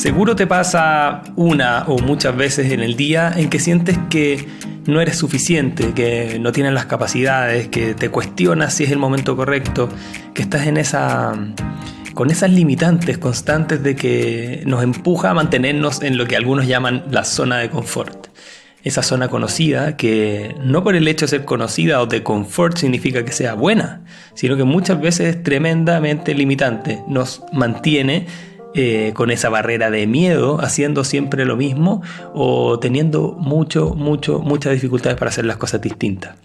Seguro te pasa una o muchas veces en el día en que sientes que no eres suficiente, que no tienes las capacidades, que te cuestionas si es el momento correcto, que estás con esas limitantes constantes de que nos empuja a mantenernos en lo que algunos llaman la zona de confort. Esa zona conocida que no por el hecho de ser conocida o de confort significa que sea buena, sino que muchas veces es tremendamente limitante. Nos mantiene con esa barrera de miedo, haciendo siempre lo mismo o teniendo muchas dificultades para hacer las cosas distintas.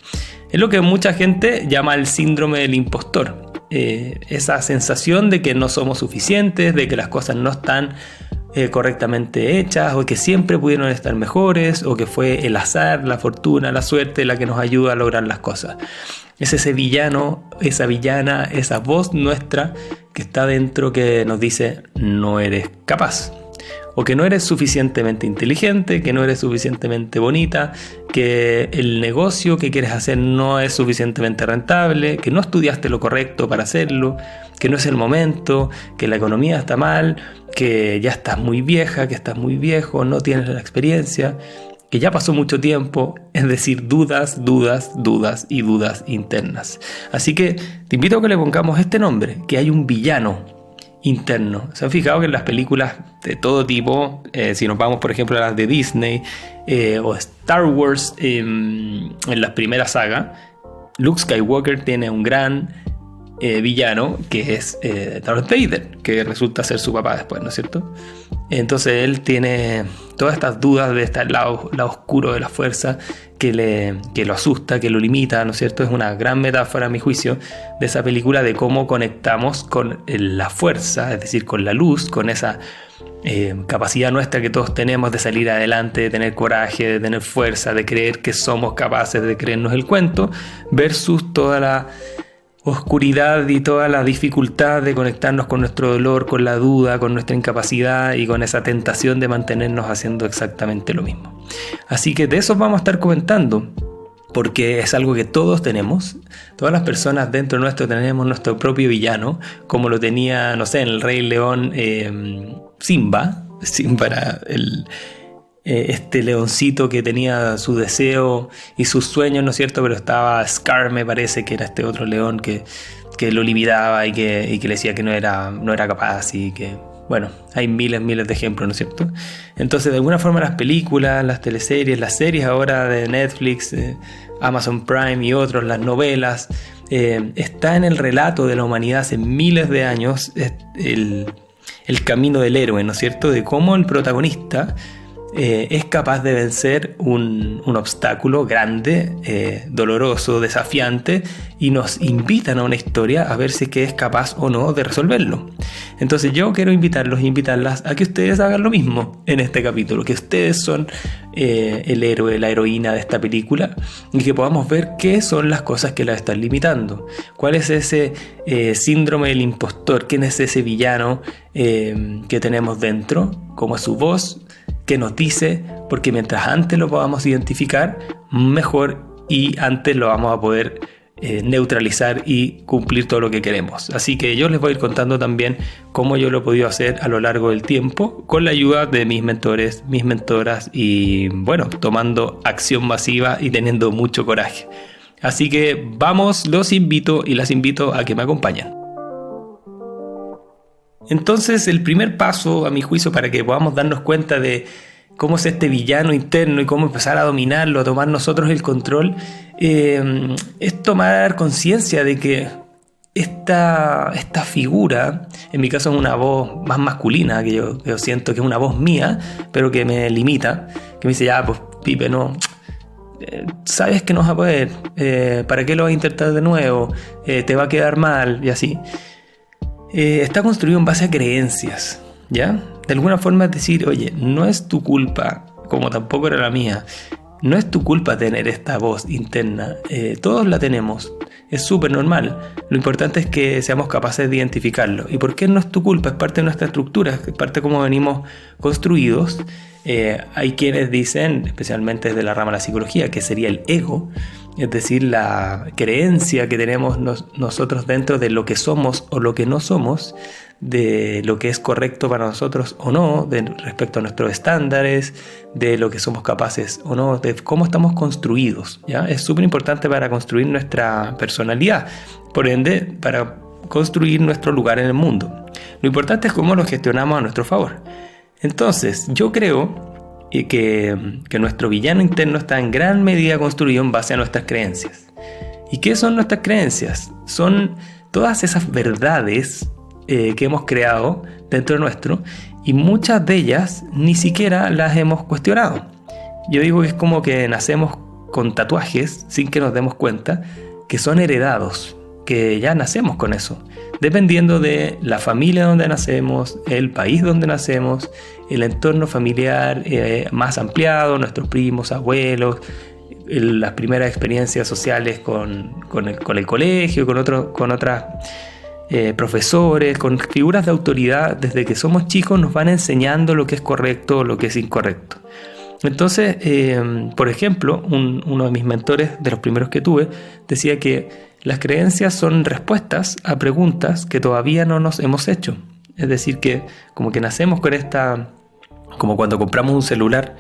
Es lo que mucha gente llama el síndrome del impostor. Esa sensación de que no somos suficientes, de que las cosas no están correctamente hechas o que siempre pudieron estar mejores o que fue el azar, la fortuna, la suerte la que nos ayuda a lograr las cosas. Es ese villano, esa villana, esa voz nuestra que está dentro que nos dice no eres capaz o que no eres suficientemente inteligente, que no eres suficientemente bonita, que el negocio que quieres hacer no es suficientemente rentable, que no estudiaste lo correcto para hacerlo, que no es el momento, que la economía está mal, que ya estás muy vieja, que estás muy viejo, no tienes la experiencia, que ya pasó mucho tiempo, es decir, dudas y dudas internas. Así que te invito a que le pongamos este nombre, que hay un villano interno. ¿Se han fijado que en las películas de todo tipo, si nos vamos por ejemplo a las de Disney o Star Wars, en las primeras sagas, Luke Skywalker tiene un gran villano que es Darth Vader, que resulta ser su papá después, ¿no es cierto? Entonces él tiene todas estas dudas de este lado oscuro de la fuerza que lo asusta, que lo limita, ¿no es cierto? Es una gran metáfora, a mi juicio, de esa película de cómo conectamos con la fuerza, es decir, con la luz, con esa capacidad nuestra que todos tenemos de salir adelante, de tener coraje, de tener fuerza, de creer que somos capaces de creernos el cuento, versus toda la oscuridad y toda la dificultad de conectarnos con nuestro dolor, con la duda, con nuestra incapacidad y con esa tentación de mantenernos haciendo exactamente lo mismo. Así que de eso vamos a estar comentando, porque es algo que todos tenemos. Todas las personas dentro nuestro tenemos nuestro propio villano, como lo tenía, no sé, en El Rey León, Simba era este leoncito que tenía su deseo y sus sueños, ¿no es cierto? Pero estaba Scar, me parece, que era este otro león que lo limitaba y que le decía que no era capaz y que, bueno, hay miles de ejemplos, ¿no es cierto? Entonces, de alguna forma las películas, las teleseries, las series ahora de Netflix, Amazon Prime y otros, las novelas, está en el relato de la humanidad hace miles de años el camino del héroe, ¿no es cierto? De cómo el protagonista es capaz de vencer un obstáculo grande, doloroso, desafiante, y nos invitan a una historia a ver si es que es capaz o no de resolverlo. Entonces yo quiero invitarlos e invitarlas a que ustedes hagan lo mismo en este capítulo, que ustedes son el héroe, la heroína de esta película, y que podamos ver qué son las cosas que la están limitando, cuál es ese síndrome del impostor, quién es ese villano que tenemos dentro, cómo es su voz, que nos dice, porque mientras antes lo podamos identificar, mejor, y antes lo vamos a poder neutralizar y cumplir todo lo que queremos. Así que yo les voy a ir contando también cómo yo lo he podido hacer a lo largo del tiempo, con la ayuda de mis mentores, mis mentoras, y bueno, tomando acción masiva y teniendo mucho coraje. Así que vamos, los invito y las invito a que me acompañen. Entonces, el primer paso, a mi juicio, para que podamos darnos cuenta de cómo es este villano interno y cómo empezar a dominarlo, a tomar nosotros el control, es tomar conciencia de que esta figura, en mi caso es una voz más masculina, que yo siento que es una voz mía, pero que me limita, que me dice, ya, pues, Pipe, no, sabes que no vas a poder, ¿para qué lo vas a intentar de nuevo? Te va a quedar mal, y así. Está construido en base a creencias, ¿ya? De alguna forma es decir, oye, no es tu culpa, como tampoco era la mía, no es tu culpa tener esta voz interna, todos la tenemos, es súper normal, lo importante es que seamos capaces de identificarlo. ¿Y por qué no es tu culpa? Es parte de nuestra estructura, es parte de cómo venimos construidos. Hay quienes dicen, especialmente desde la rama de la psicología, que sería el ego, es decir, la creencia que tenemos nosotros dentro de lo que somos o lo que no somos, de lo que es correcto para nosotros o no, respecto a nuestros estándares, de lo que somos capaces o no, de cómo estamos construidos, ¿ya? Es súper importante para construir nuestra personalidad, por ende, para construir nuestro lugar en el mundo. Lo importante es cómo lo gestionamos a nuestro favor. Entonces, yo creo que nuestro villano interno está en gran medida construido en base a nuestras creencias. ¿Y qué son nuestras creencias? Son todas esas verdades que hemos creado dentro de nuestro, y muchas de ellas ni siquiera las hemos cuestionado. Yo digo que es como que nacemos con tatuajes sin que nos demos cuenta, que son heredados, que ya nacemos con eso, dependiendo de la familia donde nacemos, el país donde nacemos, el entorno familiar más ampliado, nuestros primos, abuelos, las primeras experiencias sociales con el colegio, con otros profesores, con figuras de autoridad. Desde que somos chicos nos van enseñando lo que es correcto o lo que es incorrecto. Entonces, por ejemplo, uno de mis mentores, de los primeros que tuve, decía que las creencias son respuestas a preguntas que todavía no nos hemos hecho. Es decir, que como que nacemos con esta, como cuando compramos un celular,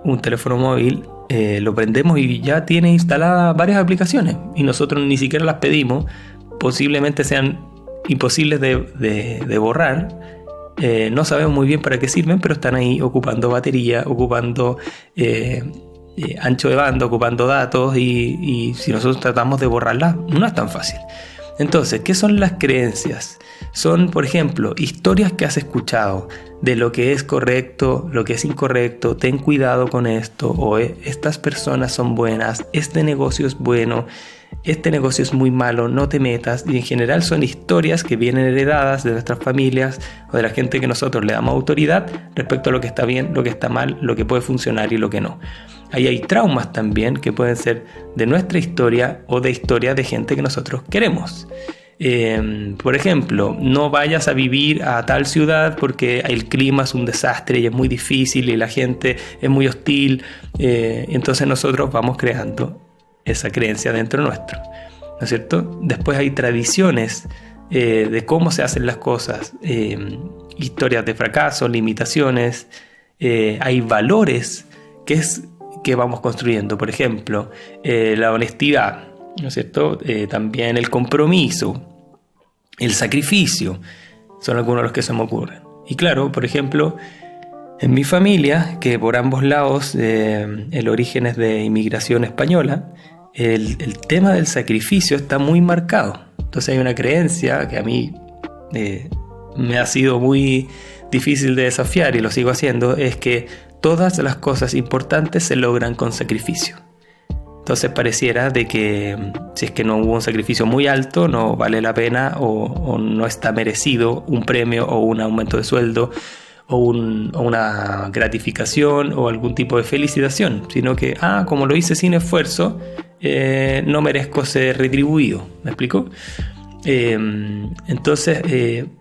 un teléfono móvil, lo prendemos y ya tiene instaladas varias aplicaciones y nosotros ni siquiera las pedimos, posiblemente sean imposibles de borrar, no sabemos muy bien para qué sirven, pero están ahí ocupando batería, ocupando ancho de banda, ocupando datos, y si nosotros tratamos de borrarlas no es tan fácil. Entonces, ¿qué son las creencias? Son, por ejemplo, historias que has escuchado de lo que es correcto, lo que es incorrecto, ten cuidado con esto, o estas personas son buenas, este negocio es bueno, este negocio es muy malo, no te metas. Y en general son historias que vienen heredadas de nuestras familias o de la gente que nosotros le damos autoridad respecto a lo que está bien, lo que está mal, lo que puede funcionar y lo que no. Ahí hay traumas también que pueden ser de nuestra historia o de historia de gente que nosotros queremos. Por ejemplo, no vayas a vivir a tal ciudad porque el clima es un desastre y es muy difícil y la gente es muy hostil. Entonces nosotros vamos creando esa creencia dentro nuestro, ¿no es cierto? Después hay tradiciones de cómo se hacen las cosas, historias de fracaso, limitaciones, hay valores que vamos construyendo. Por ejemplo, la honestidad, ¿no es cierto? También el compromiso, el sacrificio, son algunos de los que se me ocurren. Y claro, por ejemplo, en mi familia, que por ambos lados el origen es de inmigración española, el tema del sacrificio está muy marcado. Entonces hay una creencia que a mí me ha sido muy difícil de desafiar y lo sigo haciendo, es que todas las cosas importantes se logran con sacrificio. Entonces pareciera de que si es que no hubo un sacrificio muy alto, no vale la pena o no está merecido un premio o un aumento de sueldo o una gratificación o algún tipo de felicitación, sino que, como lo hice sin esfuerzo, no merezco ser retribuido. ¿Me explico? Entonces,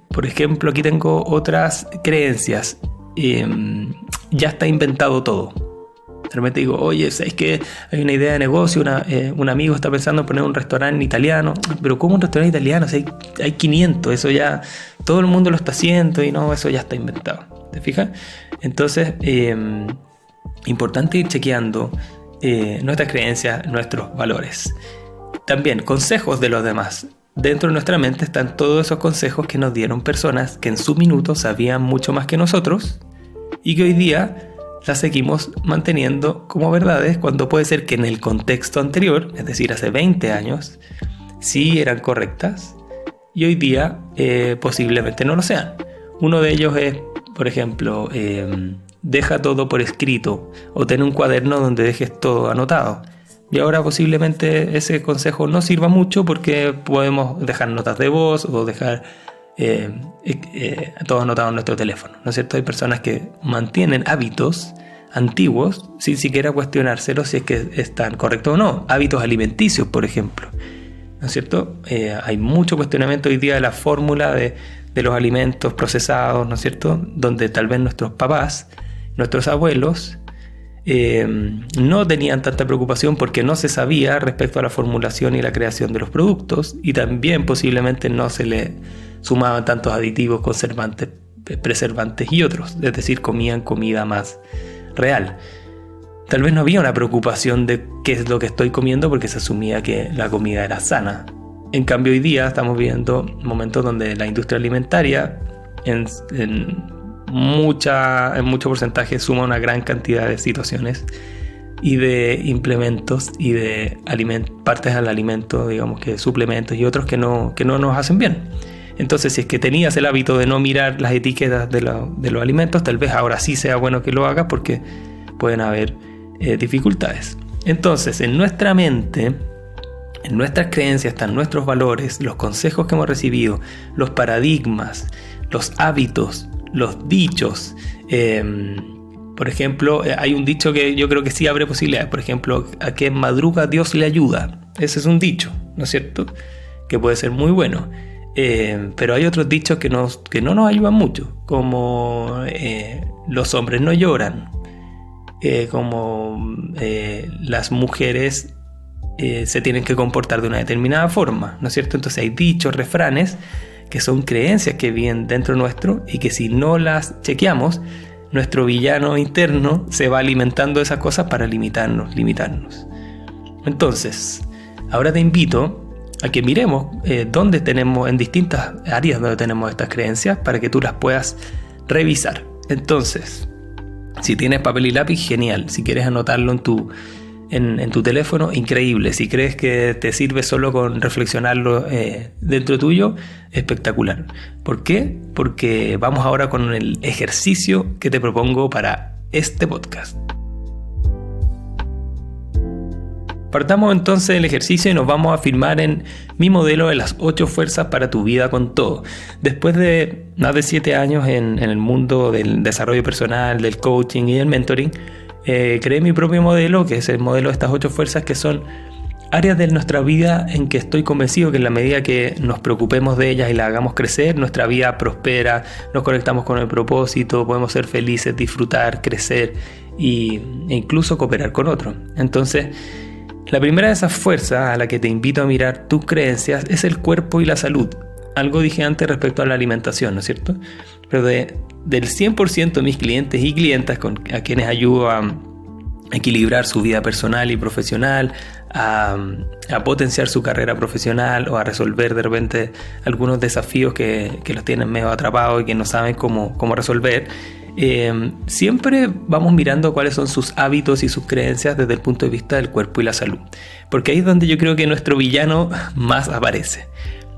por ejemplo, aquí tengo otras creencias. Ya está inventado todo. De repente digo, oye, ¿sabes qué? Hay una idea de negocio, un amigo está pensando en poner un restaurante italiano. Pero ¿cómo un restaurante italiano? O sea, hay 500, eso ya todo el mundo lo está haciendo y no, eso ya está inventado. ¿Te fijas? Entonces, importante ir chequeando nuestras creencias, nuestros valores. También consejos de los demás. Dentro de nuestra mente están todos esos consejos que nos dieron personas que en su minuto sabían mucho más que nosotros y que hoy día las seguimos manteniendo como verdades, cuando puede ser que en el contexto anterior, es decir, hace 20 años, sí eran correctas y hoy día posiblemente no lo sean. Uno de ellos es, por ejemplo, deja todo por escrito o ten un cuaderno donde dejes todo anotado. Y ahora posiblemente ese consejo no sirva mucho porque podemos dejar notas de voz o dejar todo anotado en nuestro teléfono, ¿no es cierto? Hay personas que mantienen hábitos antiguos sin siquiera cuestionárselos si es que están correctos o no. Hábitos alimenticios, por ejemplo, ¿no es cierto? Hay mucho cuestionamiento hoy día de la fórmula de los alimentos procesados, ¿no es cierto? Donde tal vez nuestros papás, nuestros abuelos no tenían tanta preocupación porque no se sabía respecto a la formulación y la creación de los productos, y también posiblemente no se le sumaban tantos aditivos, conservantes, preservantes y otros, es decir, comían comida más real. Tal vez no había una preocupación de qué es lo que estoy comiendo porque se asumía que la comida era sana. En cambio, hoy día estamos viviendo momentos donde la industria alimentaria en mucho porcentaje suma una gran cantidad de situaciones y de implementos y de partes al alimento, digamos que suplementos y otros que no nos hacen bien. Entonces, si es que tenías el hábito de no mirar las etiquetas de los alimentos, tal vez ahora sí sea bueno que lo hagas porque pueden haber dificultades. Entonces, en nuestra mente, en nuestras creencias están nuestros valores, los consejos que hemos recibido, los paradigmas, los hábitos, los dichos. Por ejemplo, hay un dicho que yo creo que sí abre posibilidades. Por ejemplo, a quien madruga Dios le ayuda. Ese es un dicho, ¿no es cierto? Que puede ser muy bueno. Pero hay otros dichos que no nos ayudan mucho, como los hombres no lloran, como las mujeres se tienen que comportar de una determinada forma, ¿no es cierto? Entonces hay dichos, refranes, que son creencias que viven dentro nuestro y que si no las chequeamos, nuestro villano interno se va alimentando de esas cosas para limitarnos. Entonces, ahora te invito a que miremos dónde tenemos, en distintas áreas donde tenemos estas creencias, para que tú las puedas revisar. Entonces, si tienes papel y lápiz, genial. Si quieres anotarlo en tu teléfono, increíble. Si crees que te sirve solo con reflexionarlo dentro tuyo, espectacular. ¿Por qué? Porque vamos ahora con el ejercicio que te propongo para este podcast. Partamos entonces del ejercicio y nos vamos a afirmar en mi modelo de las 8 fuerzas para tu vida con todo. Después de más de 7 años en el mundo del desarrollo personal, del coaching y del mentoring, creé mi propio modelo, que es el modelo de estas 8 fuerzas, que son áreas de nuestra vida en que estoy convencido que en la medida que nos preocupemos de ellas y las hagamos crecer, nuestra vida prospera, nos conectamos con el propósito, podemos ser felices, disfrutar, crecer e incluso cooperar con otros. Entonces, la primera de esas fuerzas a la que te invito a mirar tus creencias es el cuerpo y la salud. Algo dije antes respecto a la alimentación, ¿no es cierto? Pero del 100% de mis clientes y clientas a quienes ayudo a equilibrar su vida personal y profesional, a potenciar su carrera profesional o a resolver de repente algunos desafíos que los tienen medio atrapados y que no saben cómo resolver, siempre vamos mirando cuáles son sus hábitos y sus creencias desde el punto de vista del cuerpo y la salud, porque ahí es donde yo creo que nuestro villano más aparece.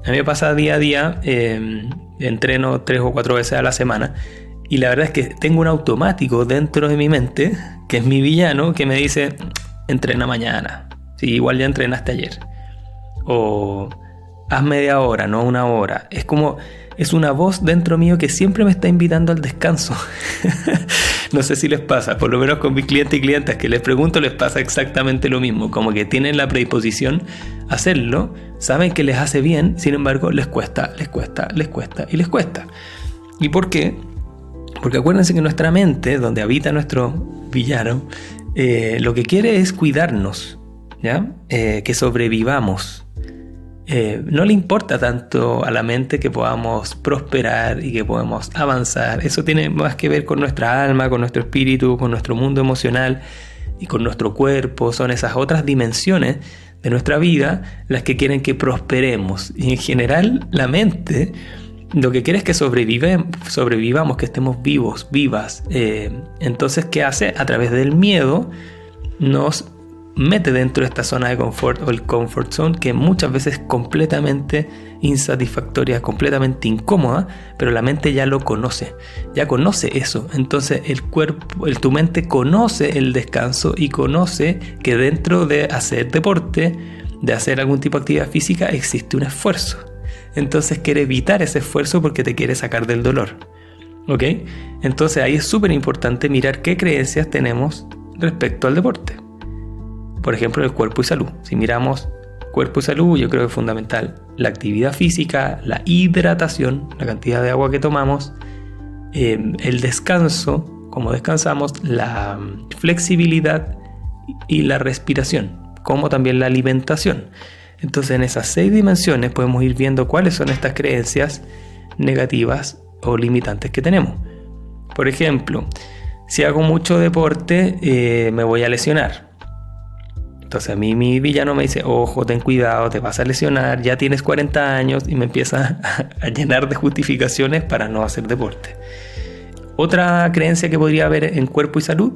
A mí me pasa día a día, entreno 3 o 4 veces a la semana y la verdad es que tengo un automático dentro de mi mente, que es mi villano, que me dice: entrena mañana, sí, igual ya entrenaste ayer, o haz media hora, no 1 hora. Es una voz dentro mío que siempre me está invitando al descanso. No sé si les pasa, por lo menos con mis clientes y clientas que les pregunto, les pasa exactamente lo mismo, como que tienen la predisposición a hacerlo, saben que les hace bien, sin embargo les cuesta. ¿Y por qué? Porque acuérdense que nuestra mente, donde habita nuestro villano, lo que quiere es cuidarnos, ¿ya? Que sobrevivamos. No le importa tanto a la mente que podamos prosperar y que podamos avanzar. Eso tiene más que ver con nuestra alma, con nuestro espíritu, con nuestro mundo emocional y con nuestro cuerpo. Son esas otras dimensiones de nuestra vida las que quieren que prosperemos. Y en general la mente lo que quiere es que sobrevivamos, que estemos vivos, vivas. Entonces, ¿qué hace? A través del miedo nos mete dentro de esta zona de confort o el comfort zone, que muchas veces es completamente insatisfactoria, completamente incómoda, pero la mente ya lo conoce, ya conoce eso. Entonces tu mente conoce el descanso y conoce que dentro de hacer deporte, de hacer algún tipo de actividad física, existe un esfuerzo. Entonces quiere evitar ese esfuerzo porque te quiere sacar del dolor, ¿ok? Entonces ahí es súper importante mirar qué creencias tenemos respecto al deporte. Por ejemplo, el cuerpo y salud. Si miramos cuerpo y salud, yo creo que es fundamental la actividad física, la hidratación, la cantidad de agua que tomamos, el descanso cómo descansamos, la flexibilidad y la respiración, como también la alimentación. Entonces en esas 6 dimensiones podemos ir viendo cuáles son estas creencias negativas o limitantes que tenemos. Por ejemplo, si hago mucho deporte, me voy a lesionar. Entonces a mí mi villano me dice, ojo, ten cuidado, te vas a lesionar, ya tienes 40 años, y me empieza a llenar de justificaciones para no hacer deporte. Otra creencia que podría haber en cuerpo y salud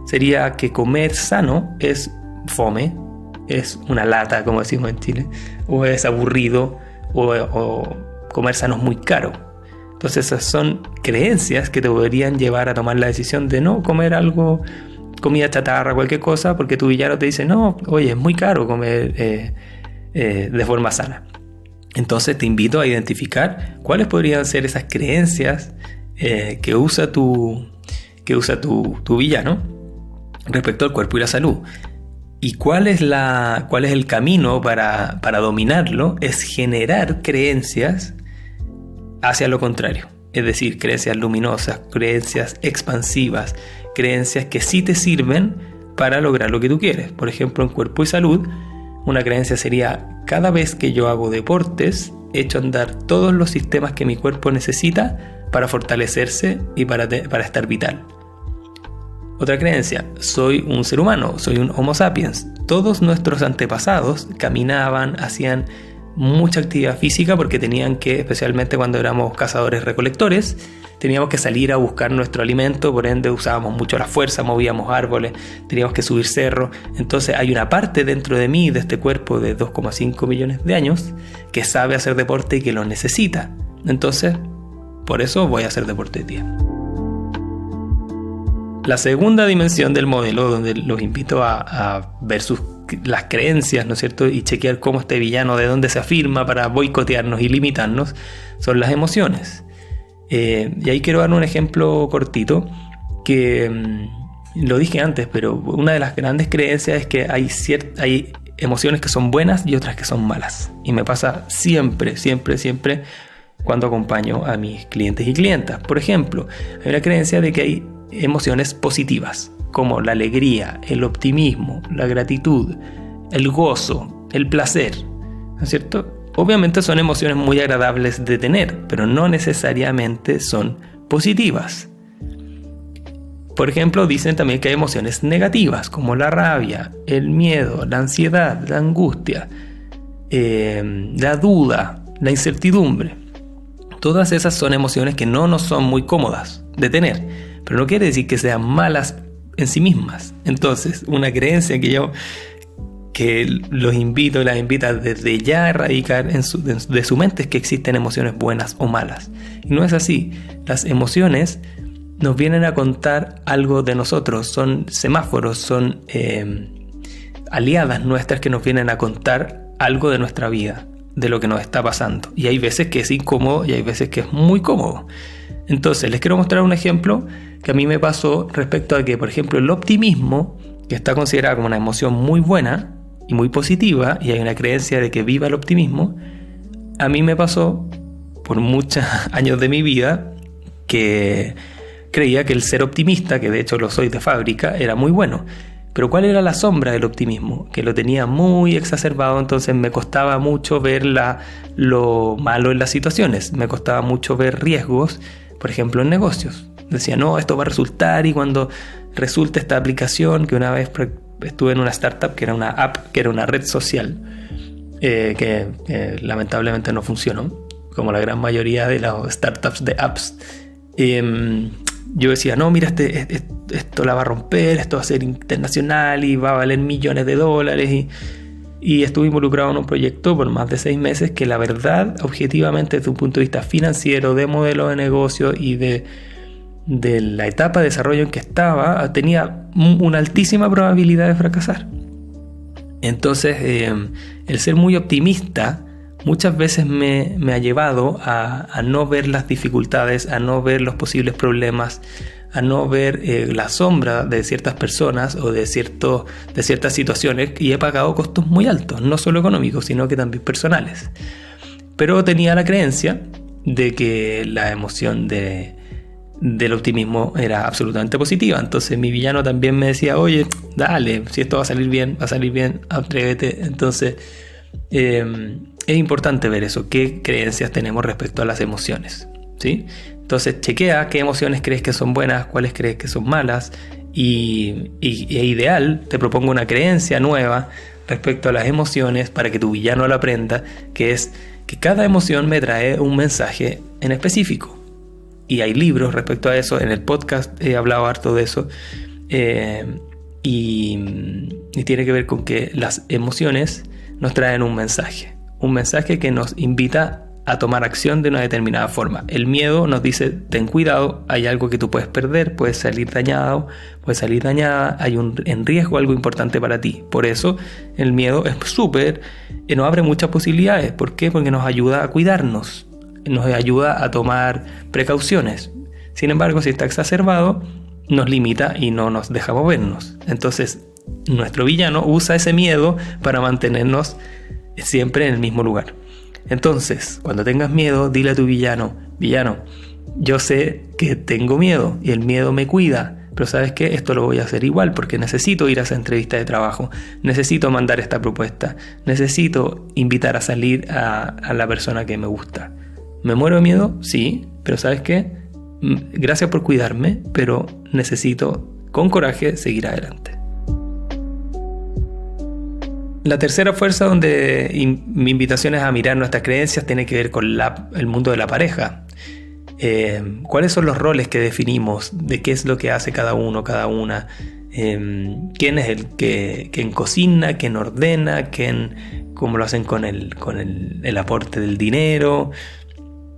sería que comer sano es fome, es una lata, como decimos en Chile, o es aburrido, o comer sano es muy caro. Entonces esas son creencias que te podrían llevar a tomar la decisión de no comer algo, comida chatarra, cualquier cosa, porque tu villano te dice, no, oye, es muy caro comer de forma sana. Entonces te invito a identificar cuáles podrían ser esas creencias que usa tu villano respecto al cuerpo y la salud. ¿Y cuál es el camino para dominarlo? Es generar creencias hacia lo contrario. Es decir, creencias luminosas, creencias expansivas, creencias que sí te sirven para lograr lo que tú quieres. Por ejemplo, en cuerpo y salud, una creencia sería: cada vez que yo hago deportes, echo a andar todos los sistemas que mi cuerpo necesita para fortalecerse y para estar vital. Otra creencia: soy un ser humano, soy un Homo sapiens. Todos nuestros antepasados caminaban, hacían mucha actividad física porque tenían que, especialmente cuando éramos cazadores-recolectores, teníamos que salir a buscar nuestro alimento, por ende usábamos mucho la fuerza, movíamos árboles, teníamos que subir cerros. Entonces hay una parte dentro de mí, de este cuerpo de 2,5 millones de años, que sabe hacer deporte y que lo necesita. Entonces, por eso voy a hacer deporte hoy día. La segunda dimensión del modelo, donde los invito a ver las creencias, ¿no es cierto?, y chequear cómo este villano, de dónde se afirma para boicotearnos y limitarnos, son las emociones. Y ahí quiero dar un ejemplo cortito, que lo dije antes, pero una de las grandes creencias es que hay emociones que son buenas y otras que son malas. Y me pasa siempre cuando acompaño a mis clientes y clientas. Por ejemplo, hay una creencia de que hay emociones positivas, como la alegría, el optimismo, la gratitud, el gozo, el placer, ¿no es cierto? Obviamente son emociones muy agradables de tener, pero no necesariamente son positivas. Por ejemplo, dicen también que hay emociones negativas, como la rabia, el miedo, la ansiedad, la angustia, la duda, la incertidumbre. Todas esas son emociones que no nos son muy cómodas de tener, pero no quiere decir que sean malas en sí mismas. Entonces, una creencia que los invito y las invito desde ya a erradicar de su mente es que existen emociones buenas o malas. Y no es así. Las emociones nos vienen a contar algo de nosotros, son semáforos, son aliadas nuestras que nos vienen a contar algo de nuestra vida, de lo que nos está pasando. Y hay veces que es incómodo y hay veces que es muy cómodo. Entonces, les quiero mostrar un ejemplo que a mí me pasó respecto a que, por ejemplo, el optimismo, que está considerado como una emoción muy buena y muy positiva, y hay una creencia de que viva el optimismo, a mí me pasó por muchos años de mi vida que creía que el ser optimista, que de hecho lo soy de fábrica, era muy bueno. Pero ¿cuál era la sombra del optimismo? Que lo tenía muy exacerbado, entonces me costaba mucho ver lo malo en las situaciones, me costaba mucho ver riesgos, por ejemplo en negocios. Decía, no, esto va a resultar, y cuando resulta esta aplicación, que una vez estuve en una startup que era una app, que era una red social, que lamentablemente no funcionó, como la gran mayoría de las startups de apps. Yo decía, no, mira, esto la va a romper, esto va a ser internacional y va a valer millones de dólares. Y estuve involucrado en un proyecto por más de 6 meses que la verdad, objetivamente, desde un punto de vista financiero, de modelo de negocio y de la etapa de desarrollo en que estaba, tenía una altísima probabilidad de fracasar. Entonces, el ser muy optimista muchas veces me ha llevado a no ver las dificultades, a no ver los posibles problemas, a no ver la sombra de ciertas personas o de ciertas situaciones, y he pagado costos muy altos, no solo económicos, sino que también personales. Pero tenía la creencia de que la emoción de del optimismo era absolutamente positiva. Entonces mi villano también me decía, oye, dale, si esto va a salir bien, atrévete. Entonces es importante ver eso, qué creencias tenemos respecto a las emociones, ¿sí? Entonces chequea qué emociones crees que son buenas, cuáles crees que son malas, y es ideal, te propongo una creencia nueva respecto a las emociones para que tu villano lo aprenda, que es que cada emoción me trae un mensaje en específico. Y hay libros respecto a eso, en el podcast he hablado harto de eso, y tiene que ver con que las emociones nos traen un mensaje que nos invita a tomar acción de una determinada forma. El miedo nos dice, ten cuidado, hay algo que tú puedes perder, puedes salir dañado, puedes salir dañada, hay en riesgo algo importante para ti. Por eso el miedo es súper, nos abre muchas posibilidades. ¿Por qué? Porque nos ayuda a cuidarnos, nos ayuda a tomar precauciones. Sin embargo, si está exacerbado, nos limita y no nos deja movernos. Entonces, nuestro villano usa ese miedo para mantenernos siempre en el mismo lugar. Entonces, cuando tengas miedo, dile a tu villano, yo sé que tengo miedo y el miedo me cuida, pero ¿sabes qué? Esto lo voy a hacer igual porque necesito ir a esa entrevista de trabajo, necesito mandar esta propuesta, necesito invitar a salir a la persona que me gusta. ¿Me muero de miedo? Sí, pero ¿sabes qué? Gracias por cuidarme, pero necesito, con coraje, seguir adelante. La tercera fuerza donde mi invitación es a mirar nuestras creencias tiene que ver con el mundo de la pareja. ¿Cuáles son los roles que definimos? ¿De qué es lo que hace cada uno, cada una? ¿Quién es el quien cocina, quién ordena, cómo lo hacen con el aporte del dinero?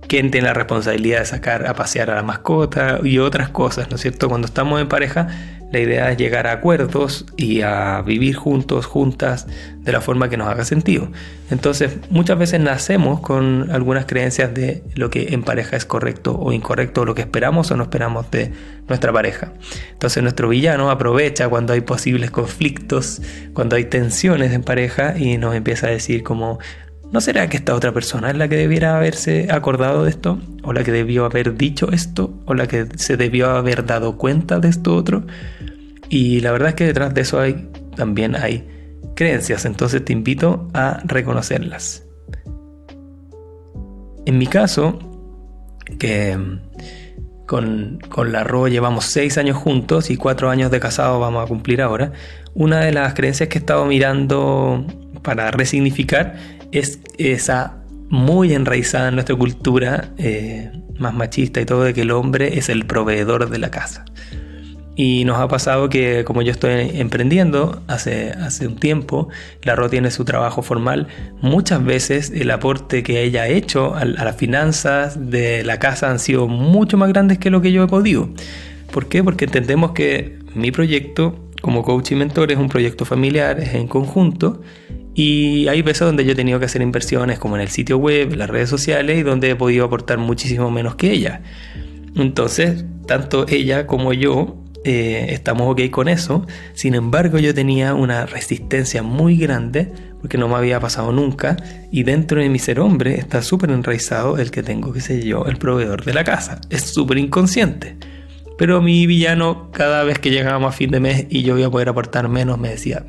¿Quién tiene la responsabilidad de sacar a pasear a la mascota? Y otras cosas, ¿no es cierto? Cuando estamos en pareja, la idea es llegar a acuerdos y a vivir juntos, juntas, de la forma que nos haga sentido. Entonces, muchas veces nacemos con algunas creencias de lo que en pareja es correcto o incorrecto, o lo que esperamos o no esperamos de nuestra pareja. Entonces, nuestro villano aprovecha cuando hay posibles conflictos, cuando hay tensiones en pareja, y nos empieza a decir como, ¿no será que esta otra persona es la que debiera haberse acordado de esto? ¿O la que debió haber dicho esto? ¿O la que se debió haber dado cuenta de esto otro? Y la verdad es que detrás de eso también hay creencias. Entonces te invito a reconocerlas. En mi caso, que con la Ro llevamos 6 años juntos y 4 años de casado vamos a cumplir ahora, una de las creencias que he estado mirando para resignificar es esa muy enraizada en nuestra cultura más machista y todo, de que el hombre es el proveedor de la casa. Y nos ha pasado que, como yo estoy emprendiendo hace un tiempo, la Ro tiene su trabajo formal, muchas veces el aporte que ella ha hecho a las finanzas de la casa han sido mucho más grandes que lo que yo he podido. ¿Por qué? Porque entendemos que mi proyecto como coach y mentor es un proyecto familiar, es en conjunto, y hay veces donde yo he tenido que hacer inversiones como en el sitio web, en las redes sociales, y donde he podido aportar muchísimo menos que ella. Entonces, tanto ella como yo estamos ok con eso. Sin embargo, yo tenía una resistencia muy grande porque no me había pasado nunca, y dentro de mi ser hombre está súper enraizado el que tengo que ser yo el proveedor de la casa. Es súper inconsciente, pero mi villano, cada vez que llegábamos a fin de mes y yo iba a poder aportar menos, me decía,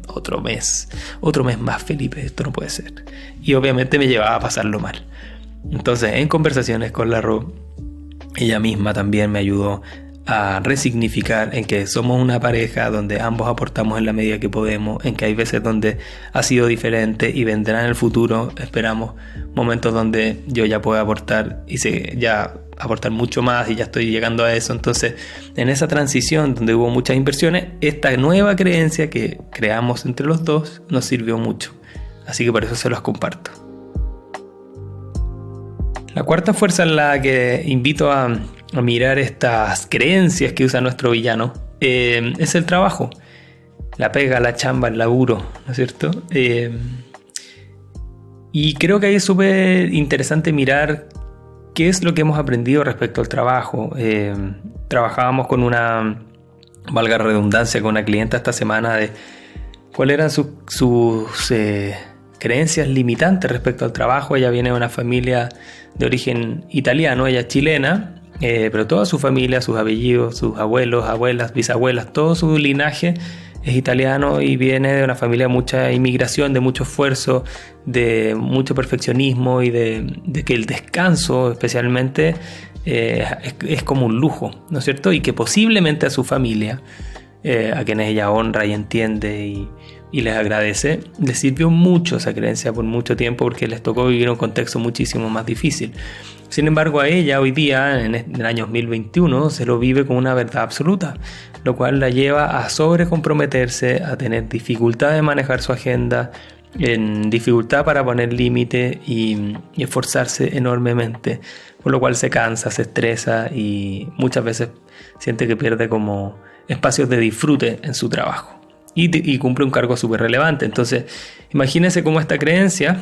otro mes más, Felipe, esto no puede ser. Y obviamente me llevaba a pasarlo mal. Entonces, en conversaciones con la Ro, ella misma también me ayudó a resignificar en que somos una pareja donde ambos aportamos en la medida que podemos, en que hay veces donde ha sido diferente y vendrá en el futuro, esperamos, momentos donde yo ya puedo aportar y ya aportar mucho más, y ya estoy llegando a eso. Entonces, en esa transición donde hubo muchas inversiones, esta nueva creencia que creamos entre los dos nos sirvió mucho, así que por eso se los comparto. La cuarta fuerza en la que invito a mirar estas creencias que usa nuestro villano es el trabajo, la pega, la chamba, el laburo, ¿no es cierto? Y creo que ahí es súper interesante mirar qué es lo que hemos aprendido respecto al trabajo. Trabajábamos con valga la redundancia, con una clienta esta semana de cuáles eran sus creencias limitantes respecto al trabajo. Ella viene de una familia de origen italiano, ella es chilena, pero toda su familia, sus apellidos, sus abuelos, abuelas, bisabuelas, todo su linaje es italiano y viene de una familia de mucha inmigración, de mucho esfuerzo, de mucho perfeccionismo y de que el descanso especialmente es como un lujo, ¿no es cierto? Y que posiblemente a su familia, a quienes ella honra y entiende y les agradece, les sirvió mucho esa creencia por mucho tiempo porque les tocó vivir un contexto muchísimo más difícil. Sin embargo, a ella hoy día, en el año 2021, se lo vive como una verdad absoluta, lo cual la lleva a sobrecomprometerse, a tener dificultad de manejar su agenda, en dificultad para poner límite y esforzarse enormemente, por lo cual se cansa, se estresa y muchas veces siente que pierde como espacios de disfrute en su trabajo y cumple un cargo súper relevante. Entonces, imagínense cómo esta creencia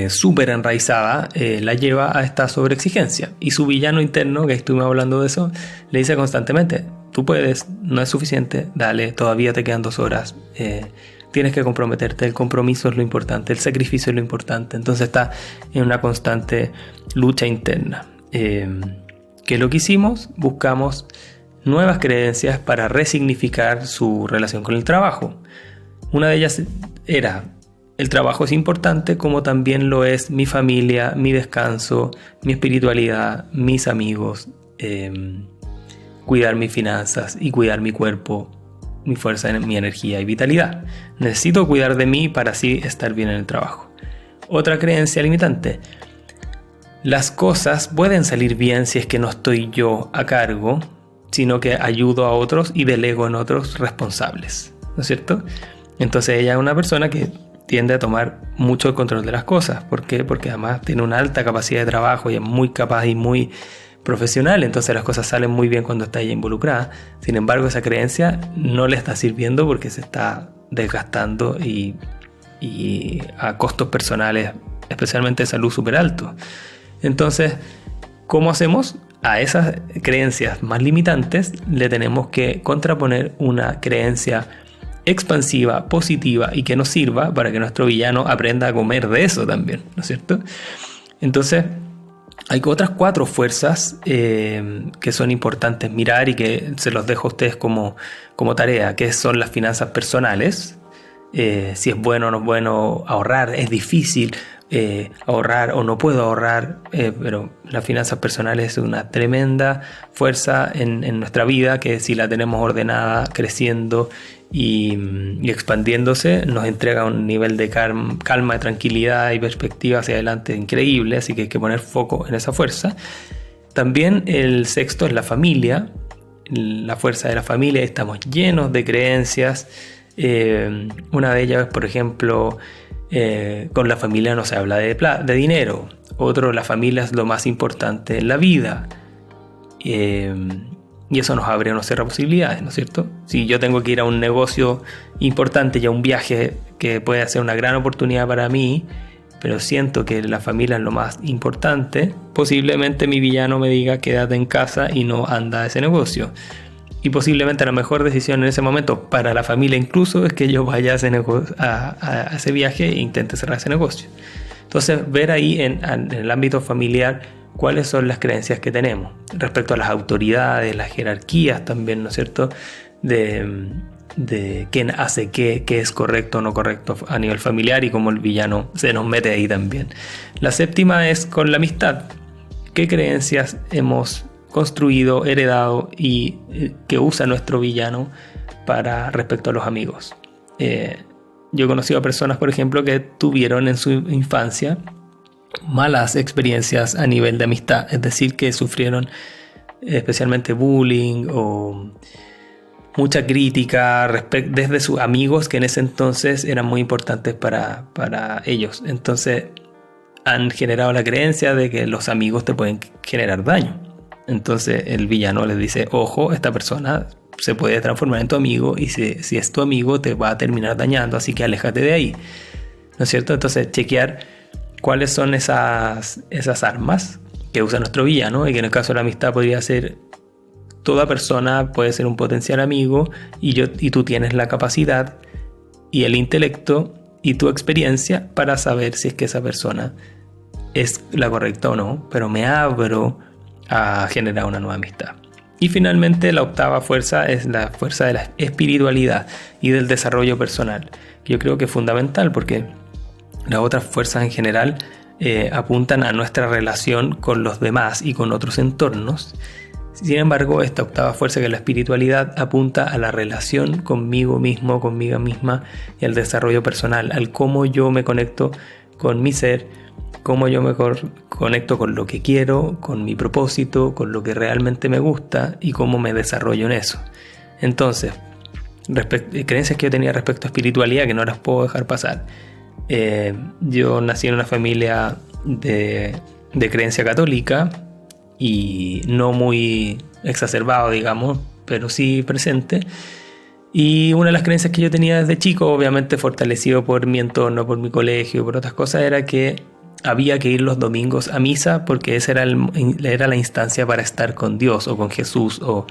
súper enraizada la lleva a esta sobreexigencia, y su villano interno, que estuvimos hablando de eso, le dice constantemente: tú puedes, no es suficiente, dale, todavía te quedan 2 horas, tienes que comprometerte, el compromiso es lo importante, el sacrificio es lo importante. Entonces está en una constante lucha interna. ¿Qué es lo que hicimos? Buscamos nuevas creencias para resignificar su relación con el trabajo. Una de ellas era: el trabajo es importante, como también lo es mi familia, mi descanso, mi espiritualidad, mis amigos, cuidar mis finanzas y cuidar mi cuerpo, mi fuerza, mi energía y vitalidad. Necesito cuidar de mí para así estar bien en el trabajo. Otra creencia limitante: las cosas pueden salir bien si es que no estoy yo a cargo, sino que ayudo a otros y delego en otros responsables, ¿no es cierto? Entonces ella es una persona que tiende a tomar mucho el control de las cosas. ¿Por qué? Porque además tiene una alta capacidad de trabajo y es muy capaz y muy profesional, entonces las cosas salen muy bien cuando está ella involucrada. Sin embargo, esa creencia no le está sirviendo porque se está desgastando y a costos personales, especialmente de salud, súper altos. Entonces, ¿cómo hacemos? A esas creencias más limitantes le tenemos que contraponer una creencia expansiva, positiva y que nos sirva para que nuestro villano aprenda a comer de eso también, ¿no es cierto? Entonces, hay otras 4 fuerzas que son importantes mirar y que se los dejo a ustedes como tarea, que son las finanzas personales. Si es bueno o no es bueno ahorrar, es difícil ahorrar o no puedo ahorrar, pero las finanzas personales es una tremenda fuerza en nuestra vida, que si la tenemos ordenada, creciendo y expandiéndose, nos entrega un nivel de calma, de tranquilidad y perspectiva hacia adelante increíble. Así que hay que poner foco en esa fuerza. También el 6º es la familia, la fuerza de la familia. Estamos llenos de creencias. Una de ellas es, por ejemplo, con la familia no se habla de dinero. Otro, la familia es lo más importante en la vida. Y eso nos abre o nos cierra posibilidades, ¿no es cierto? Si yo tengo que ir a un negocio importante y a un viaje que puede ser una gran oportunidad para mí, pero siento que la familia es lo más importante, posiblemente mi villano me diga: quédate en casa y no anda a ese negocio. Y posiblemente la mejor decisión en ese momento para la familia incluso es que yo vaya a ese viaje e intente cerrar ese negocio. Entonces, ver ahí en el ámbito familiar cuáles son las creencias que tenemos respecto a las autoridades, las jerarquías también, ¿no es cierto? De quién hace qué es correcto o no correcto a nivel familiar y cómo el villano se nos mete ahí también. La 7ª es con la amistad. ¿Qué creencias hemos construido, heredado y que usa nuestro villano para respecto a los amigos? Yo he conocido a personas, por ejemplo, que tuvieron en su infancia malas experiencias a nivel de amistad, es decir, que sufrieron especialmente bullying o mucha crítica desde sus amigos, que en ese entonces eran muy importantes para ellos. Entonces han generado la creencia de que los amigos te pueden generar daño. Entonces el villano les dice: ojo, esta persona se puede transformar en tu amigo, y si es tu amigo te va a terminar dañando, así que aléjate de ahí, ¿no es cierto? Entonces chequear cuáles son esas armas que usa nuestro villano, y que en el caso de la amistad podría ser: toda persona puede ser un potencial amigo, y tú tienes la capacidad y el intelecto y tu experiencia para saber si es que esa persona es la correcta o no, pero me abro a generar una nueva amistad. Y finalmente la octava fuerza es la fuerza de la espiritualidad y del desarrollo personal, que yo creo que es fundamental porque las otras fuerzas en general apuntan a nuestra relación con los demás y con otros entornos. Sin embargo, esta octava fuerza, que es la espiritualidad, apunta a la relación conmigo mismo, conmigo misma, y al desarrollo personal, al cómo yo me conecto con mi ser, cómo yo me conecto con lo que quiero, con mi propósito, con lo que realmente me gusta y cómo me desarrollo en eso. Entonces, creencias que yo tenía respecto a espiritualidad que no las puedo dejar pasar. Yo nací en una familia de creencia católica y no muy exacerbado, digamos, pero sí presente. Y una de las creencias que yo tenía desde chico, obviamente fortalecido por mi entorno, por mi colegio, por otras cosas, era que había que ir los domingos a misa porque esa era la instancia para estar con Dios o con Jesús, o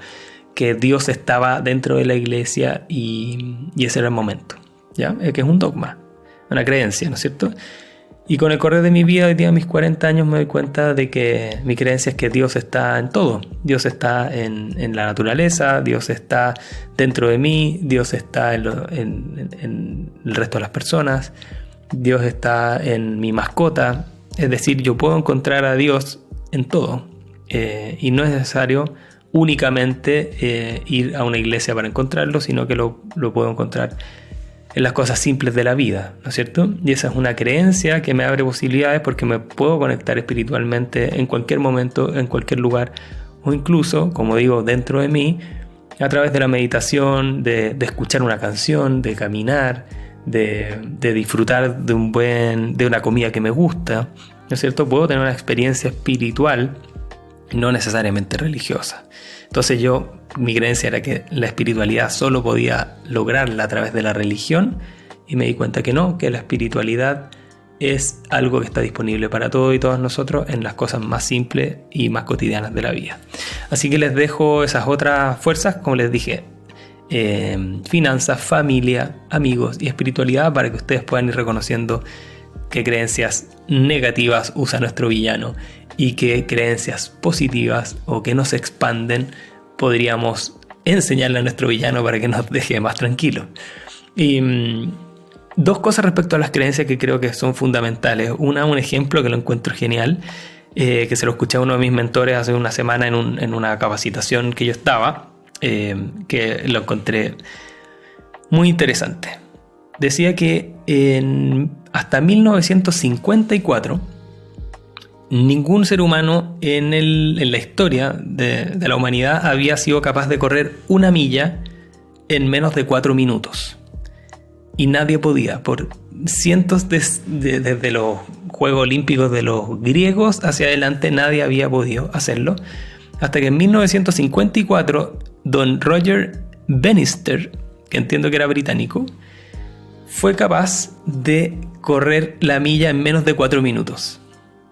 que Dios estaba dentro de la iglesia y ese era el momento, ¿ya? Que es un dogma, una creencia, ¿no es cierto? Y con el correr de mi vida, hoy día a mis 40 años, me doy cuenta de que mi creencia es que Dios está en todo. Dios está en la naturaleza, Dios está dentro de mí, Dios está en el resto de las personas, Dios está en mi mascota. Es decir, yo puedo encontrar a Dios en todo. Y no es necesario únicamente ir a una iglesia para encontrarlo, sino que lo puedo encontrar en las cosas simples de la vida, ¿no es cierto? Y esa es una creencia que me abre posibilidades porque me puedo conectar espiritualmente en cualquier momento, en cualquier lugar, o incluso, como digo, dentro de mí, a través de la meditación, de escuchar una canción, de caminar, de disfrutar de una comida que me gusta, ¿no es cierto? Puedo tener una experiencia espiritual, no necesariamente religiosa. Entonces mi creencia era que la espiritualidad solo podía lograrla a través de la religión, y me di cuenta que no, que la espiritualidad es algo que está disponible para todos y todas nosotros en las cosas más simples y más cotidianas de la vida. Así que les dejo esas otras fuerzas, como les dije, finanzas, familia, amigos y espiritualidad, para que ustedes puedan ir reconociendo qué creencias negativas usa nuestro villano y qué creencias positivas o que nos expanden podríamos enseñarle a nuestro villano para que nos deje más tranquilos. Y dos cosas respecto a las creencias que creo que son fundamentales. Un ejemplo que lo encuentro genial, que se lo escuché a uno de mis mentores hace una semana en una capacitación que yo estaba, que lo encontré muy interesante. Decía que hasta 1954 ningún ser humano en la historia de la humanidad había sido capaz de correr una milla en menos de 4 minutos. Y nadie podía, por cientos desde los Juegos Olímpicos de los griegos hacia adelante, nadie había podido hacerlo. Hasta que en 1954, don Roger Bannister, que entiendo que era británico, fue capaz de correr la milla en menos de 4 minutos.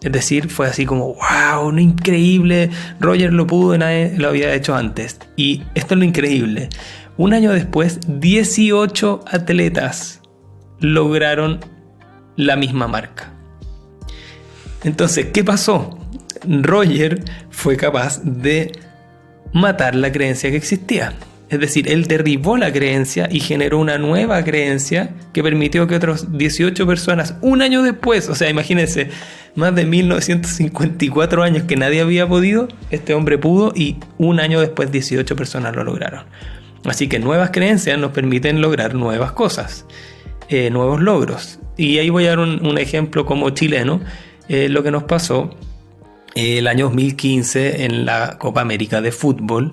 Es decir, fue así como, wow, no, increíble, Roger lo pudo y nadie lo había hecho antes. Y esto es lo increíble. Un año después, 18 atletas lograron la misma marca. Entonces, ¿qué pasó? Roger fue capaz de matar la creencia que existía. Es decir, él derribó la creencia y generó una nueva creencia que permitió que otros 18 personas, un año después, o sea, imagínense, más de 1954 años que nadie había podido, este hombre pudo, y un año después 18 personas lo lograron. Así que nuevas creencias nos permiten lograr nuevas cosas, nuevos logros. Y ahí voy a dar un ejemplo como chileno, lo que nos pasó el año 2015 en la Copa América de fútbol,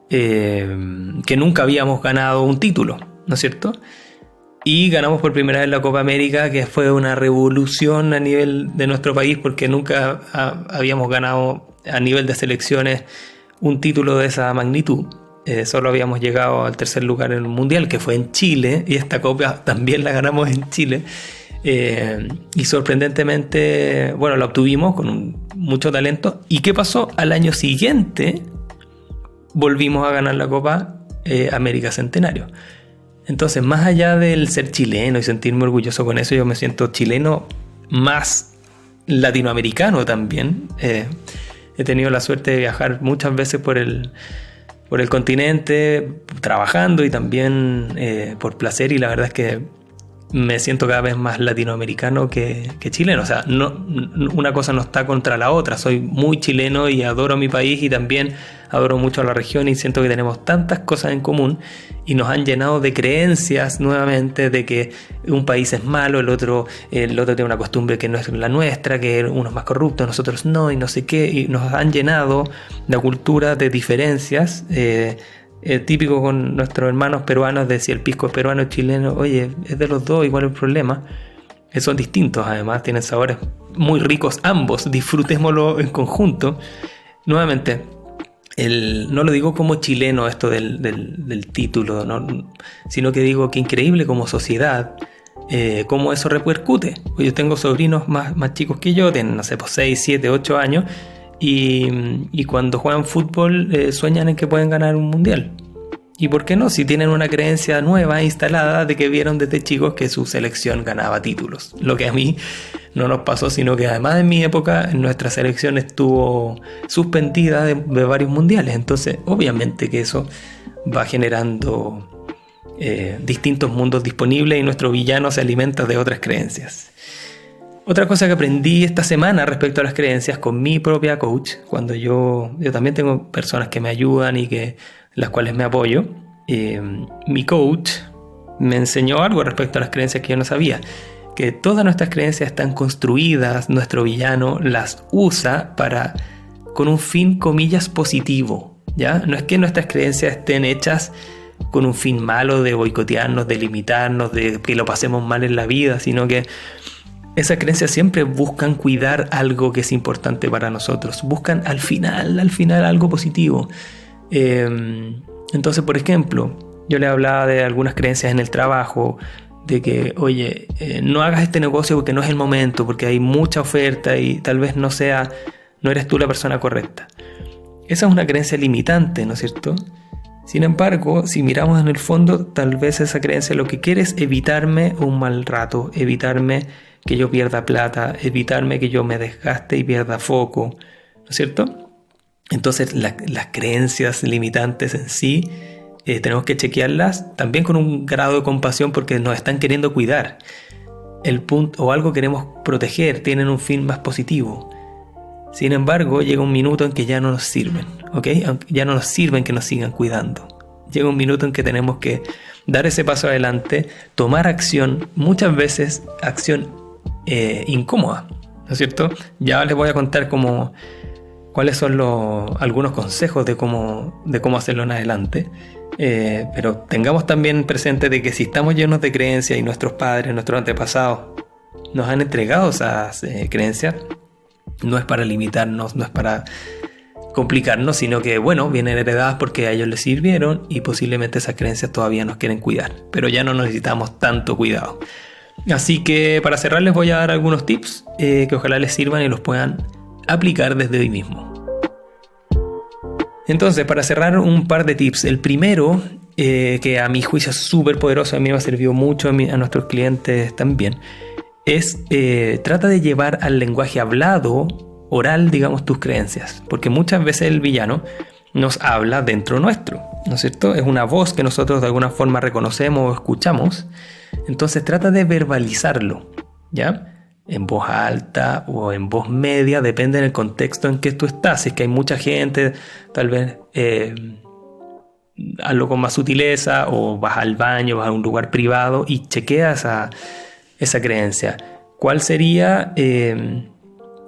que nunca habíamos ganado un título, ¿no es cierto? Y ganamos por primera vez la Copa América, que fue una revolución a nivel de nuestro país, porque nunca habíamos ganado a nivel de selecciones un título de esa magnitud. Solo habíamos llegado al tercer lugar en el Mundial, que fue en Chile, y esta Copa también la ganamos en Chile. Y sorprendentemente, bueno, la obtuvimos con mucho talento. ¿Y qué pasó? Al año siguiente volvimos a ganar la Copa América Centenario. Entonces, más allá del ser chileno y sentirme orgulloso con eso, yo me siento chileno más latinoamericano también. He tenido la suerte de viajar muchas veces por el continente, trabajando y también por placer, y la verdad es que me siento cada vez más latinoamericano que chileno. O sea, una cosa no está contra la otra. Soy muy chileno y adoro mi país y también adoro mucho a la región, y siento que tenemos tantas cosas en común y nos han llenado de creencias nuevamente de que un país es malo, el otro tiene una costumbre que no es la nuestra, que uno es más corrupto, nosotros no, y no sé qué, y nos han llenado la cultura de diferencias. Típico con nuestros hermanos peruanos de si el pisco es peruano o chileno, oye, es de los dos, igual el problema. Son distintos, además, tienen sabores muy ricos ambos, disfrutémoslo en conjunto. Nuevamente, no lo digo como chileno esto del título, ¿no? Sino que digo que increíble como sociedad, cómo eso repercute. Yo tengo sobrinos más chicos que yo, tienen, no sé, pues 6, 7, 8 años, y cuando juegan fútbol sueñan en que pueden ganar un mundial. ¿Y por qué no? Si tienen una creencia nueva instalada de que vieron desde chicos que su selección ganaba títulos. Lo que a mí no nos pasó, sino que además en mi época nuestra selección estuvo suspendida de varios mundiales. Entonces obviamente que eso va generando distintos mundos disponibles, y nuestro villano se alimenta de otras creencias. Otra cosa que aprendí esta semana respecto a las creencias con mi propia coach, cuando yo también tengo personas que me ayudan y las cuales me apoyo, mi coach me enseñó algo respecto a las creencias que yo no sabía, que todas nuestras creencias están construidas, nuestro villano las usa con un fin, comillas, positivo, ¿ya? No es que nuestras creencias estén hechas con un fin malo de boicotearnos, de limitarnos, de que lo pasemos mal en la vida, sino que esas creencias siempre buscan cuidar algo que es importante para nosotros. Buscan al final algo positivo. Entonces, por ejemplo, yo le hablaba de algunas creencias en el trabajo, de que, oye, no hagas este negocio porque no es el momento, porque hay mucha oferta y tal vez no eres tú la persona correcta. Esa es una creencia limitante, ¿no es cierto? Sin embargo, si miramos en el fondo, tal vez esa creencia lo que quiere es evitarme un mal rato, evitarme que yo pierda plata, evitarme que yo me desgaste y pierda foco, ¿no es cierto? Entonces las creencias limitantes en sí tenemos que chequearlas también con un grado de compasión, porque nos están queriendo cuidar. El punto o algo queremos proteger, tienen un fin más positivo. Sin embargo, llega un minuto en que ya no nos sirven, ¿ok? Ya no nos sirven que nos sigan cuidando. Llega un minuto en que tenemos que dar ese paso adelante, tomar acción, muchas veces acción incómoda, ¿no es cierto? Ya les voy a contar cuáles son algunos consejos de cómo hacerlo en adelante, pero tengamos también presente de que si estamos llenos de creencias y nuestros padres, nuestros antepasados nos han entregado esas creencias, no es para limitarnos, no es para complicarnos, sino que, bueno, vienen heredadas porque a ellos les sirvieron y posiblemente esas creencias todavía nos quieren cuidar, pero ya no necesitamos tanto cuidado. Así que para cerrar les voy a dar algunos tips que ojalá les sirvan y los puedan aplicar desde hoy mismo. Entonces, para cerrar, un par de tips. El primero, que a mi juicio es súper poderoso, a mí me ha servido mucho, a nuestros clientes también, es trata de llevar al lenguaje hablado, oral, digamos, tus creencias, porque muchas veces el villano nos habla dentro nuestro, ¿no es cierto? Es una voz que nosotros de alguna forma reconocemos o escuchamos. Entonces trata de verbalizarlo, ¿ya? En voz alta o en voz media, depende del contexto en que tú estás. Si es que hay mucha gente, tal vez hazlo con más sutileza, o vas al baño, vas a un lugar privado y chequeas esa creencia. ¿Cuál sería el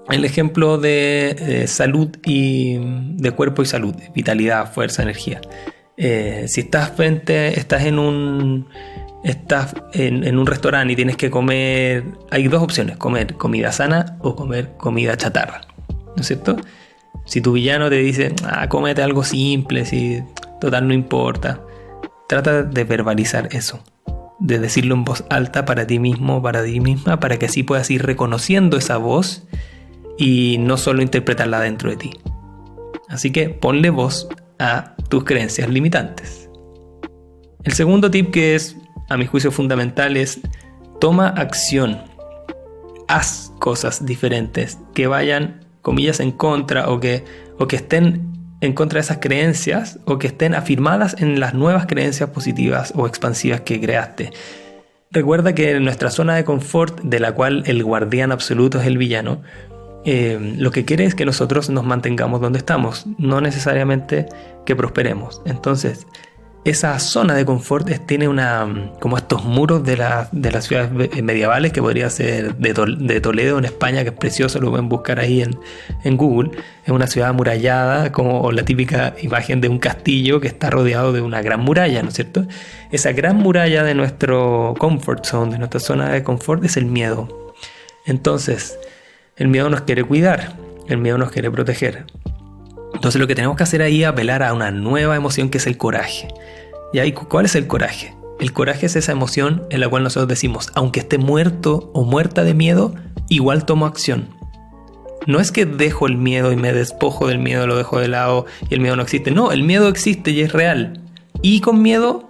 ejemplo de salud y de cuerpo y salud? Vitalidad, fuerza, energía. Si estás en un restaurante y tienes que comer, hay dos opciones: comer comida sana o comer comida chatarra, ¿no es cierto? Si tu villano te dice, cómete algo simple, si total no importa, trata de verbalizar eso, de decirlo en voz alta para ti mismo, para ti misma, para que así puedas ir reconociendo esa voz y no solo interpretarla dentro de ti. Así que ponle voz a tus creencias limitantes. El segundo tip, que es a mi juicio fundamental, es toma acción. Haz cosas diferentes que vayan comillas, en contra o que estén en contra de esas creencias o que estén afirmadas en las nuevas creencias positivas o expansivas que creaste. Recuerda que en nuestra zona de confort, de la cual el guardián absoluto es el villano, lo que quiere es que nosotros nos mantengamos donde estamos, no necesariamente que prosperemos. Entonces, esa zona de confort tiene como estos muros de las ciudades medievales, que podría ser de Toledo en España, que es precioso, lo pueden buscar ahí en Google. Es una ciudad amurallada, como la típica imagen de un castillo que está rodeado de una gran muralla, ¿no es cierto? Esa gran muralla de nuestro comfort zone, de nuestra zona de confort, es el miedo. Entonces, el miedo nos quiere cuidar, el miedo nos quiere proteger. Entonces lo que tenemos que hacer ahí es apelar a una nueva emoción, que es el coraje. ¿Y ahí cuál es el coraje? El coraje es esa emoción en la cual nosotros decimos, aunque esté muerto o muerta de miedo, igual tomo acción. No es que dejo el miedo y me despojo del miedo, lo dejo de lado y el miedo no existe. No, el miedo existe y es real. Y con miedo,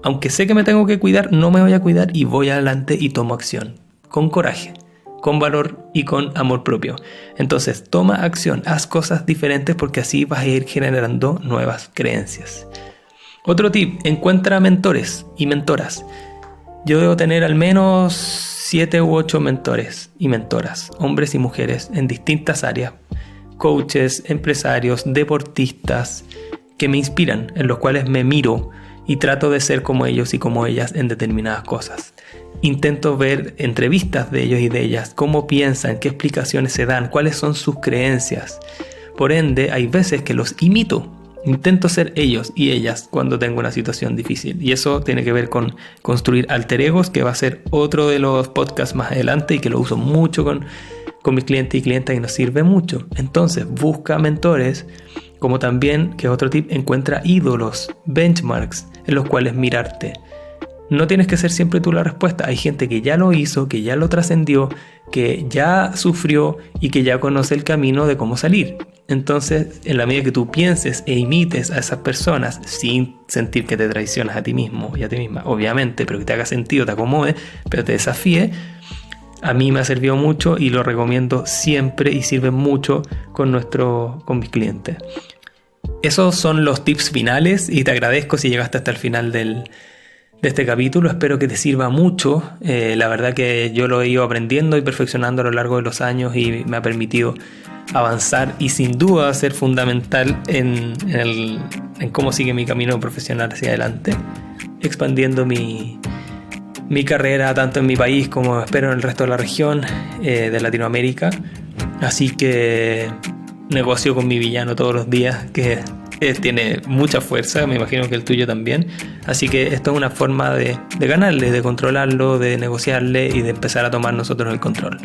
aunque sé que me tengo que cuidar, no me voy a cuidar y voy adelante y tomo acción. Con coraje, con valor y con amor propio. Entonces, toma acción, haz cosas diferentes, porque así vas a ir generando nuevas creencias. Otro tip, encuentra mentores y mentoras. Yo debo tener al menos 7 u 8 mentores y mentoras, hombres y mujeres, en distintas áreas. Coaches, empresarios, deportistas, que me inspiran, en los cuales me miro y trato de ser como ellos y como ellas en determinadas cosas. Intento ver entrevistas de ellos y de ellas, cómo piensan, qué explicaciones se dan, cuáles son sus creencias. Por ende, hay veces que los imito. Intento ser ellos y ellas cuando tengo una situación difícil. Y eso tiene que ver con construir alter egos, que va a ser otro de los podcasts más adelante y que lo uso mucho con mis clientes y clientas y nos sirve mucho. Entonces, busca mentores, como también, que es otro tip, encuentra ídolos, benchmarks en los cuales mirarte. No tienes que ser siempre tú la respuesta. Hay gente que ya lo hizo, que ya lo trascendió, que ya sufrió y que ya conoce el camino de cómo salir. Entonces, en la medida que tú pienses e imites a esas personas sin sentir que te traicionas a ti mismo y a ti misma, obviamente, pero que te haga sentido, te acomode, pero te desafíe, a mí me ha servido mucho y lo recomiendo siempre y sirve mucho con mis clientes. Esos son los tips finales y te agradezco si llegaste hasta el final de este capítulo. Espero que te sirva mucho. La verdad que yo lo he ido aprendiendo y perfeccionando a lo largo de los años y me ha permitido avanzar y sin duda ser fundamental en cómo sigue mi camino profesional hacia adelante, expandiendo mi carrera tanto en mi país como espero en el resto de la región de Latinoamérica. Así que negocio con mi villano todos los días, que tiene mucha fuerza, me imagino que el tuyo también. Así que esto es una forma de ganarle, de controlarlo, de negociarle y de empezar a tomar nosotros el control.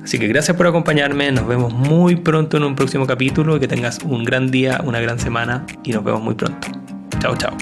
Así que gracias por acompañarme, nos vemos muy pronto en un próximo capítulo, que tengas un gran día, una gran semana y nos vemos muy pronto. Chao, chao.